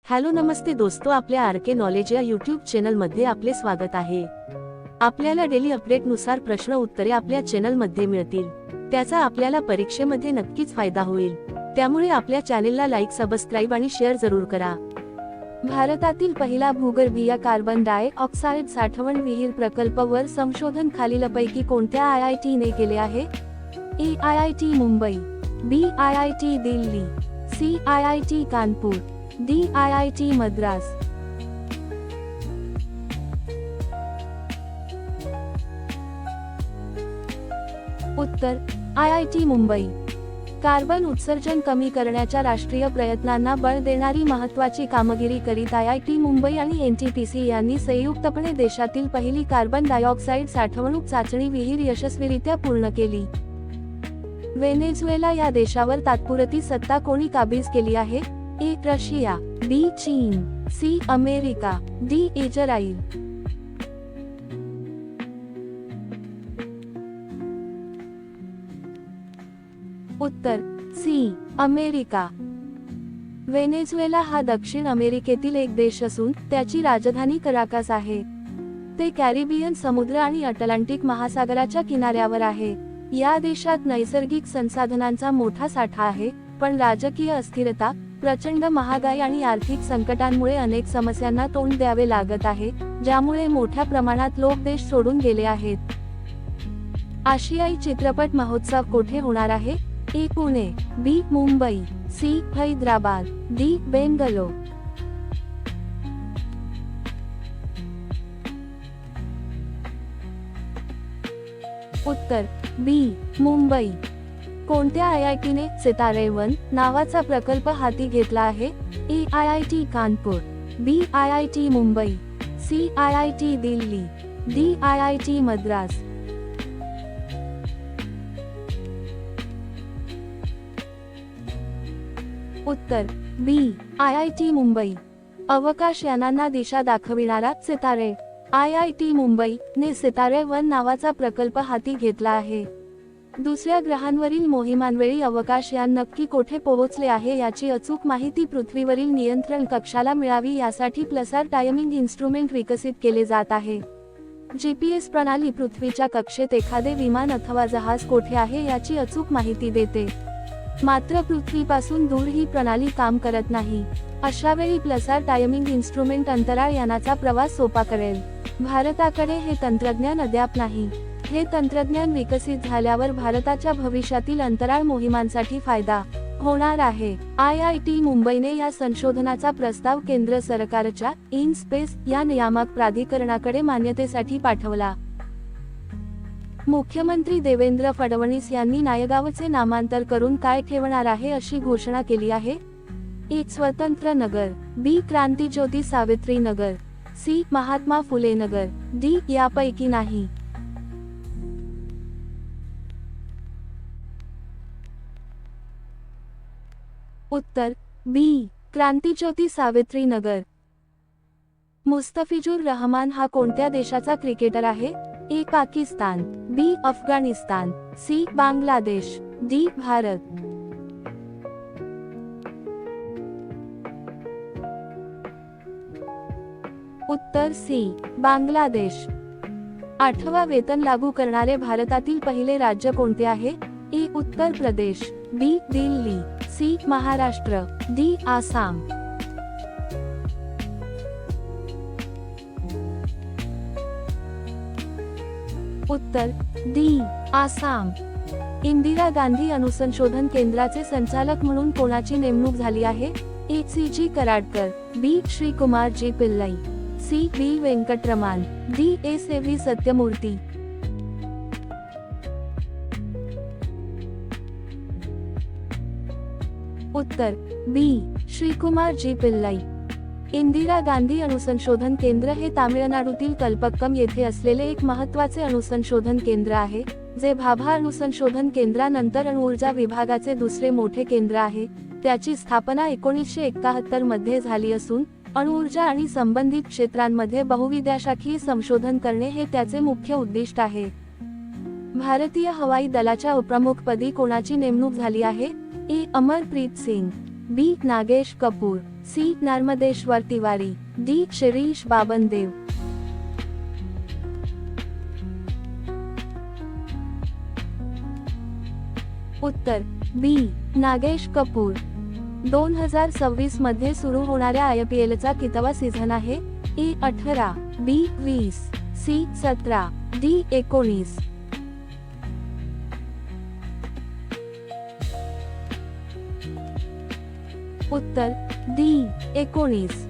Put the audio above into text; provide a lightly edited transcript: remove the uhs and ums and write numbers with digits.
Hello नमस्ते दोस्तों, आपल्या RK knowledge या यूट्यूब चॅनल मध्ये आपले स्वागत आहे। आपल्याला डेली अपडेट नुसार प्रश्न उत्तरे आपल्या चॅनल मध्ये मिळतील। त्याचा आपल्याला परीक्षेमध्ये नक्कीच फायदा होईल। त्यामुळे आपल्या चॅनलला लाईक, सबस्क्राइब आणि शेअर जरूर करा। भारतातील पहिला भूगर्भीय कार्बन डायऑक्साइड साठवण विहीर प्रकल्प वर संशोधन खालीलपैकी कोणत्या IIT ने केले आहे? A. IIT Mumbai, B. IIT Delhi, C. IIT Kanpur, D. IIT Madras. उत्तर IIT मुंबई। कार्बन उत्सर्जन कमी करण्याच्या राष्ट्रीय प्रयत्नांना बळ देणारी महत्त्वाची कामगिरी करीत IIT मुंबई आणि NTPC यांनी संयुक्तपणे देशातील पहिली कार्बन डायऑक्साइड साठवणूक चाचणी विहीर यशस्वीरित्या पूर्ण केली। व्हेनेझुएला या देशावर तात्पुरती सत्ता कोणी काबीज केली आहे? A. Russia, B. चीन, C. America, D. इस्रायल। उत्तर C. अमेरिका। व्हेनेझुएला हा दक्षिण अमेरिकेतील एक देश असून त्याची राजधानी कराकास आहे। ते कॅरिबियन समुद्र आणि अटलांटिक महासागराच्या किनाऱ्यावर आहे। या देशात नैसर्गिक संसाधनांचा मोठा साठा आहे, पण राजकीय अस्थिरता, प्रचंड महागाई आणि आर्थिक संकटांमुळे अनेक समस्यांना तोंड द्यावे लागत आहे, ज्यामुळे मोठ्या प्रमाणात लोक देश सोडून गेले आहेत। आशियाई चित्रपट महोत्सव कोठे होणार आहे? A. Pune, B. Mumbai, C. Hyderabad, D. Bangalore. उत्तर B. मुंबई। कोणत्या IIT ने सितारे-1 नावाचा प्रकल्प हाती घेतला आहे? A. IIT Kanpur, B. IIT Mumbai, C. IIT Delhi, D. IIT Madras. उत्तर B. IIT मुंबई। अवकाश यानांना दिशा दाखविणारा सितारे IIT मुंबई ने सितारे-1 नावाचा प्रकल्प हाती घेतला आहे। दुसऱ्या ग्रहांवरील मोहिमांवेळी अवकाश यान नक्की कोठे पोहोचले आहे याची अचूक माहिती पृथ्वीवरील नियंत्रण कक्षाला मिळावी यासाठी प्लसर टायमिंग इन्स्ट्रुमेंट विकसित केले जात आहे। GPS प्रणाली पृथ्वीच्या कक्षेत एखादे विमान अथवा जहाज कोठे आहे याची अचूक माहिती देते। मात्र पृथ्वीपासून दूर ही प्रणाली काम करत नाही। अशावेळी प्लसर टायमिंग इन्स्ट्रुमेंट अंतराळ यानाचा प्रवास सोपा करेल। भारताकडे हे तंत्रज्ञान अद्याप नाही। हे तंत्रज्ञान विकसित झाल्यावर भारताच्या भविष्यातील अंतराळ मोहिमांसाठी फायदा होणार आहे। IIT मुंबईने या संशोधनाचा प्रस्ताव केंद्र सरकारच्या इन स्पेस या नियामक प्राधिकरणाकडे मान्यतेसाठी पाठवला। मुख्यमंत्री देवेंद्र फडणवीस यांनी नायगावचे नामांतर करून काय ठेवणार आहे अशी घोषणा केली आहे? A. स्वतंत्र नगर, B. क्रांतिज्योती सावित्री नगर, C. महात्मा फुले नगर, D. यापैकी नाही। उत्तर B. क्रांतिज्योती सावित्री नगर। मुस्तफिजुर रहमान हा कोणत्या देशाचा क्रिकेटर आहे? A. Pakistan, B. Afghanistan, C. Bangladesh, D. Bharat. उत्तर C. बांगलादेश। 8वा वेतन लागू करणारे भारतातील पहिले राज्य कोणते आहे? A. Uttar Pradesh, B. Delhi, C. Maharashtra, D. Assam. उत्तर D. आसाम। इंदिरा गांधी अनुसंशोधन केंद्राचे संचालक म्हणून कोणाची नेमणूक झाली आहे? A. C.G. Karadkar, B. Shrikumar G Pillai, C. B. Venkataraman, D. S.A.V. Satyamurti. उत्तर B. श्रीकुमार जी पिल्लाई। इंदिरा गांधी अनुसंशोधन केंद्र हे तामिळनाडूतील कल्पक्कम येथे असलेले एक महत्त्वाचे अनुसंशोधन केंद्र आहे, जे भाभा अनुसंशोधन केंद्रानंतर अणुऊर्जा विभागाचे दुसरे मोठे केंद्र आहे। त्याची स्थापना 1971 मध्ये झाली असून अणुऊर्जा आणि संबंधित क्षेत्रांमध्ये बहुविद्याशाखीय संशोधन करणे हे त्याचे मुख्य उद्दिष्ट आहे। भारतीय हवाई दलाच्या उपप्रमुखपदी कोणाची नेमणूक झाली आहे? A. Amarpreet Singh, B. Nagesh Kapoor, C Narmadeshwar Tiwari, D Shirish Babandev. उत्तर बी नागेश कपूर। 2026 मध्ये सुरू होणाऱ्या IPLचा कितवा सीझन आहे? ए 18, बी 20, सी 17, डी 19। उत्तर डी 19।